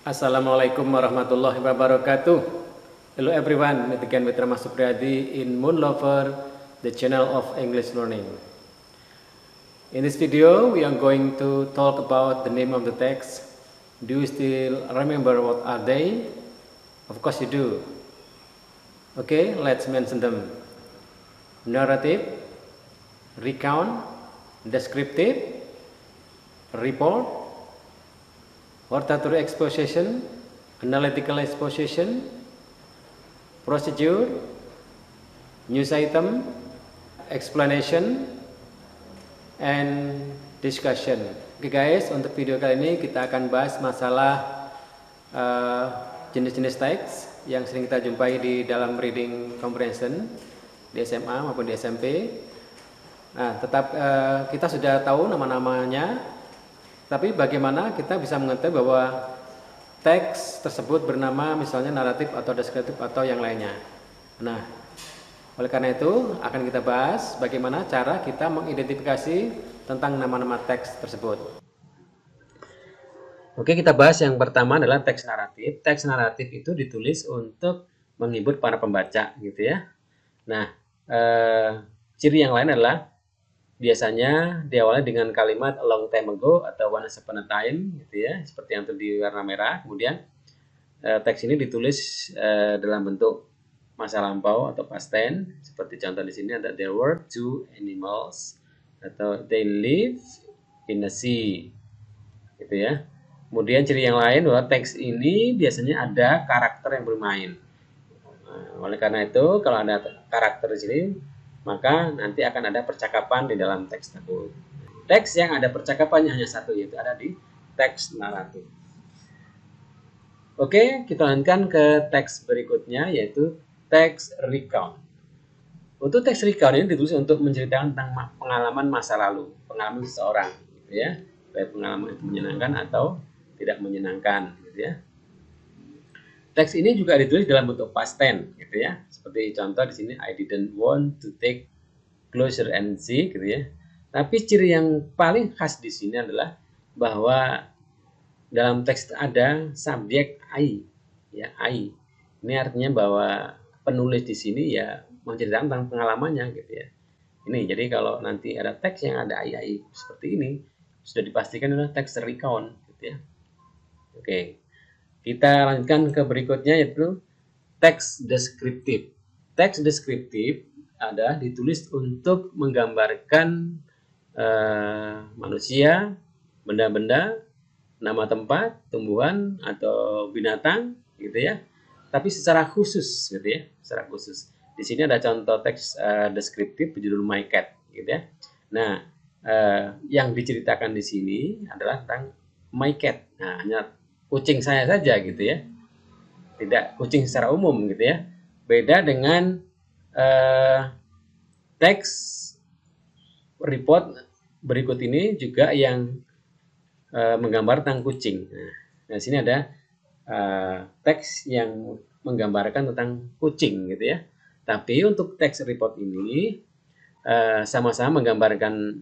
Assalamualaikum warahmatullahi wabarakatuh. Hello everyone, meet again with Rama Supriyadi in Moon Lover, the channel of English learning. In this video, we are going to talk about the name of the text. Do you still remember what are they? Of course you do. Okay, let's mention them. Narrative, recount, descriptive, report, hortatory exposition, analytical exposition, procedure, news item, explanation, and discussion. Oke guys, untuk video kali ini kita akan bahas masalah jenis-jenis teks yang sering kita jumpai di dalam reading comprehension di SMA maupun di SMP. Nah, kita sudah tahu nama-namanya, tapi bagaimana kita bisa mengetahui bahwa teks tersebut bernama misalnya naratif atau deskriptif atau yang lainnya. Nah, oleh karena itu akan kita bahas bagaimana cara kita mengidentifikasi tentang nama-nama teks tersebut. Oke, kita bahas yang pertama adalah teks naratif. Teks naratif itu ditulis untuk menghibur para pembaca gitu ya. Nah, ciri yang lain adalah biasanya diawali dengan kalimat a long time ago atau once upon a time gitu ya, seperti yang di warna merah. Kemudian teks ini ditulis dalam bentuk masa lampau atau past tense, seperti contoh di sini ada there were two animals atau they live in the sea gitu ya. Kemudian ciri yang lain bahwa teks ini biasanya ada karakter yang bermain. Oleh karena itu kalau ada karakter di sini, maka nanti akan ada percakapan di dalam teks tersebut. Teks yang ada percakapannya hanya satu, yaitu ada di teks naratif. Oke, kita lanjutkan ke teks berikutnya, yaitu teks recount. Untuk teks recount ini ditulis untuk menceritakan tentang pengalaman masa lalu, pengalaman seseorang, gitu ya. Baik pengalaman itu menyenangkan atau tidak menyenangkan, gitu ya. Teks ini juga ditulis dalam bentuk past tense, gitu ya. Seperti contoh di sini, I didn't want to take closer and see, gitu ya. Tapi ciri yang paling khas di sini adalah bahwa dalam teks ada subjek I, ya I. Ini artinya bahwa penulis di sini ya menceritakan tentang pengalamannya, gitu ya. Ini jadi kalau nanti ada teks yang ada I seperti ini, sudah dipastikan adalah teks recount, gitu ya. Oke. Kita lanjutkan ke berikutnya, yaitu teks deskriptif. Teks deskriptif adalah ditulis untuk menggambarkan manusia, benda-benda, nama tempat, tumbuhan atau binatang, gitu ya. Tapi secara khusus, gitu ya, secara khusus. Di sini ada contoh teks deskriptif berjudul My Cat, gitu ya. Nah, yang diceritakan di sini adalah tentang My Cat. Nah, hanya kucing saya saja gitu ya, tidak kucing secara umum gitu ya. Beda dengan teks report berikut ini juga yang menggambar tentang kucing. Nah, sini ada teks yang menggambarkan tentang kucing gitu ya. Tapi untuk teks report ini sama-sama menggambarkan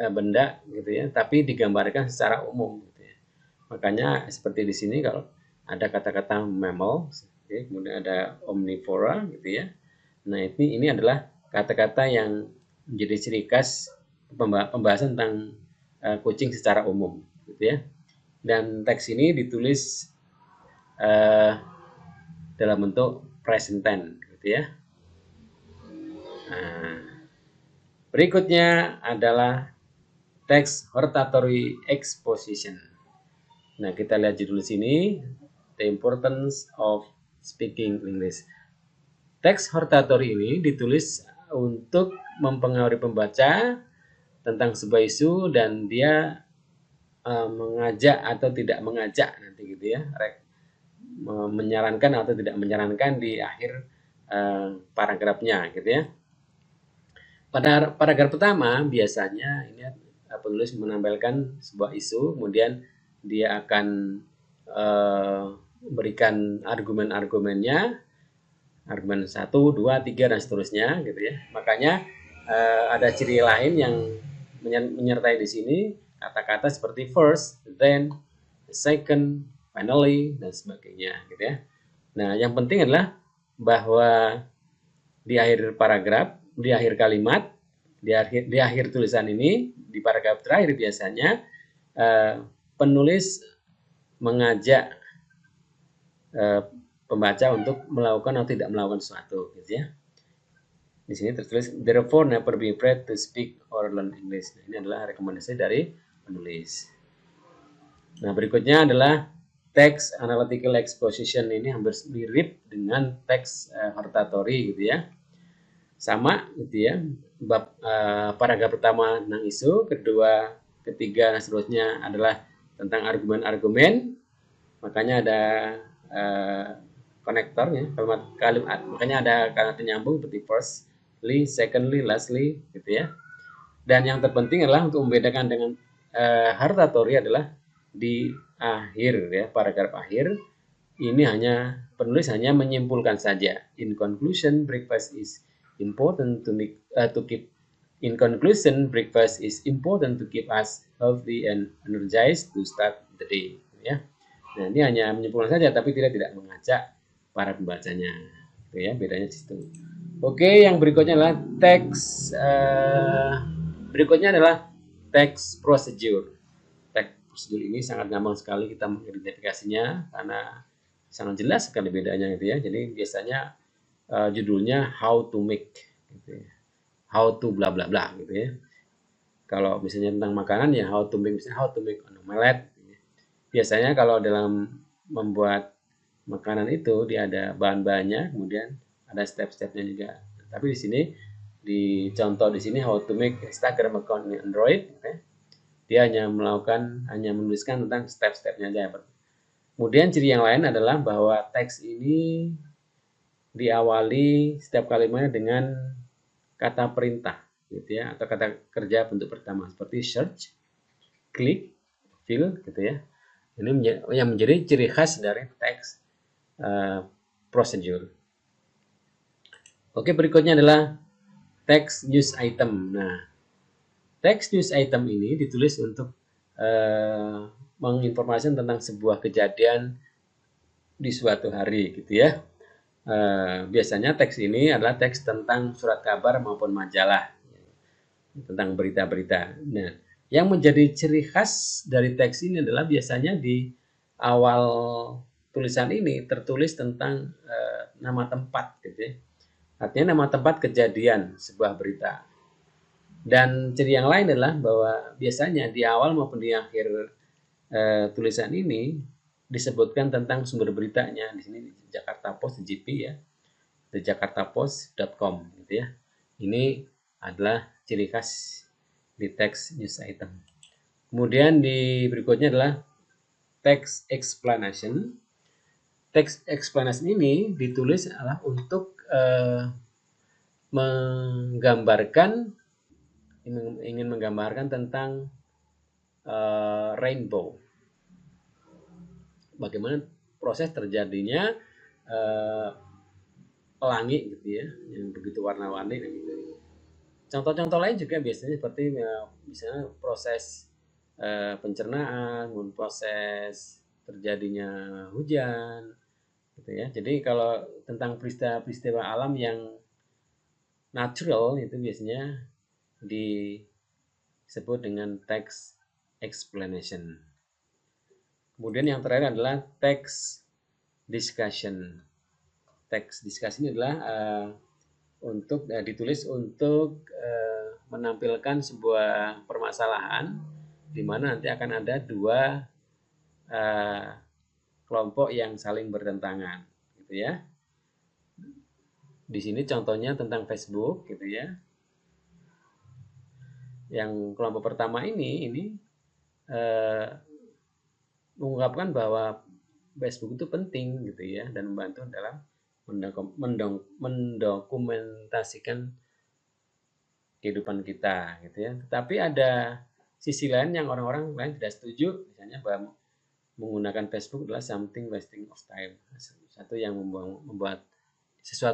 benda gitu ya, tapi digambarkan secara umum. Makanya seperti di sini kalau ada kata-kata mammal, kemudian ada omnivora gitu ya. Nah, ini adalah kata-kata yang menjadi ciri khas pembahasan tentang kucing secara umum gitu ya. Dan teks ini ditulis dalam bentuk present tense gitu ya. Nah, berikutnya adalah teks hortatory exposition. Nah, kita lihat judul sini, The Importance of Speaking English. Teks hortatory ini ditulis untuk mempengaruhi pembaca tentang sebuah isu dan dia mengajak atau tidak mengajak nanti gitu ya, menyarankan atau tidak menyarankan di akhir paragrafnya gitu ya. Pada paragraf pertama biasanya ini penulis menampilkan sebuah isu, kemudian dia akan berikan argumen-argumennya, argumen 1, 2, 3 dan seterusnya gitu ya. Makanya ada ciri lain yang menyertai di sini kata-kata seperti first, then, second, finally, dan sebagainya gitu ya. Nah, yang penting adalah bahwa di akhir paragraf, di akhir kalimat, di akhir tulisan ini, di paragraf terakhir biasanya penulis mengajak pembaca untuk melakukan atau tidak melakukan sesuatu, gitu ya. Di sini tertulis therefore never be afraid to speak or learn English. Nah, ini adalah rekomendasi dari penulis. Nah, berikutnya adalah text analytical exposition. Ini hampir mirip dengan teks hortatory gitu ya. Sama gitu ya. Bab paragraf pertama tentang isu, kedua, ketiga, dan seterusnya adalah tentang argumen-argumen. Makanya ada konektornya, kalimat makanya ada kalimat penyambung seperti firstly, secondly, lastly gitu ya. Dan yang terpenting adalah untuk membedakan dengan hortatory adalah di akhir ya, paragraf akhir ini hanya penulis hanya menyimpulkan saja. In conclusion, breakfast is important to keep in conclusion, breakfast is important to keep us healthy and energized to start the day ya. Nah, ini hanya menyimpulkan saja tapi tidak mengajak para pembacanya. Itu ya, bedanya di situ. Oke, yang berikutnya adalah teks text procedure. Text procedure ini sangat gampang sekali kita mengidentifikasinya karena sangat jelas sekali bedanya gitu ya. Jadi biasanya judulnya how to make gitu ya. How to bla bla bla gitu ya. Kalau misalnya tentang makanan ya how to make, misalnya how to make an omelette. Gitu ya. Biasanya kalau dalam membuat makanan itu dia ada bahan-bahannya, kemudian ada step-stepnya juga. Tapi di sini di contoh di sini how to make Instagram account di Android, okay? Dia hanya menuliskan tentang step-stepnya aja. Kemudian ciri yang lain adalah bahwa teks ini diawali setiap kalimatnya dengan kata perintah, gitu ya, atau kata kerja bentuk pertama seperti search, klik, fill, gitu ya. Ini yang menjadi ciri khas dari teks procedure. Oke, berikutnya adalah text news item. Nah, text news item ini ditulis untuk menginformasikan tentang sebuah kejadian di suatu hari gitu ya. Biasanya teks ini adalah teks tentang surat kabar maupun majalah, tentang berita-berita. Nah, yang menjadi ciri khas dari teks ini adalah biasanya di awal tulisan ini tertulis tentang nama tempat gitu ya. Artinya nama tempat kejadian sebuah berita. Dan ciri yang lain adalah bahwa biasanya di awal maupun di akhir tulisan ini disebutkan tentang sumber beritanya. Di sini di Jakarta Post, di JP ya, thejakartapost.com gitu ya. Ini adalah ciri khas di text news item. Kemudian di berikutnya adalah text explanation. Text explanation ini ditulis adalah untuk ingin menggambarkan tentang rainbow. Bagaimana proses terjadinya pelangi gitu ya, yang begitu warna-warni gitu. Contoh-contoh lain juga biasanya seperti misalnya proses pencernaan, proses terjadinya hujan, gitu ya. Jadi kalau tentang peristiwa alam yang natural itu biasanya disebut dengan text explanation. Kemudian yang terakhir adalah text discussion. Text discussion adalah ditulis untuk menampilkan sebuah permasalahan di mana nanti akan ada dua kelompok yang saling bertentangan, gitu ya. Di sini contohnya tentang Facebook, gitu ya. Yang kelompok pertama ini mengungkapkan bahwa Facebook itu penting, gitu ya, dan membantu dalam mendokumentasikan kehidupan kita, gitu ya. Tetapi ada sisi lain yang orang-orang lain tidak setuju, misalnya bahwa menggunakan Facebook adalah something wasting of time, sesuatu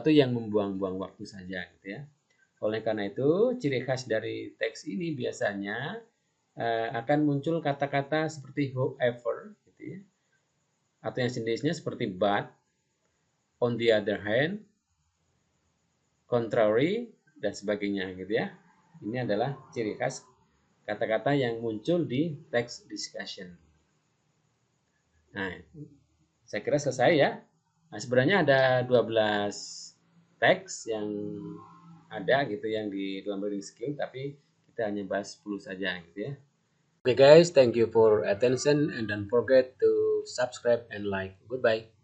yang membuang-buang waktu saja, gitu ya. Oleh karena itu, ciri khas dari teks ini biasanya akan muncul kata-kata seperti however, gitu ya, atau yang sejenisnya seperti but, on the other hand, contrary, dan sebagainya gitu ya. Ini adalah ciri khas kata-kata yang muncul di text discussion. Nah, saya kira selesai ya. Nah, sebenarnya ada 12 teks yang ada gitu yang di dalam reading skill, tapi kita hanya bahas 10 saja gitu ya. Okay guys, thank you for attention and don't forget to subscribe and like. Goodbye.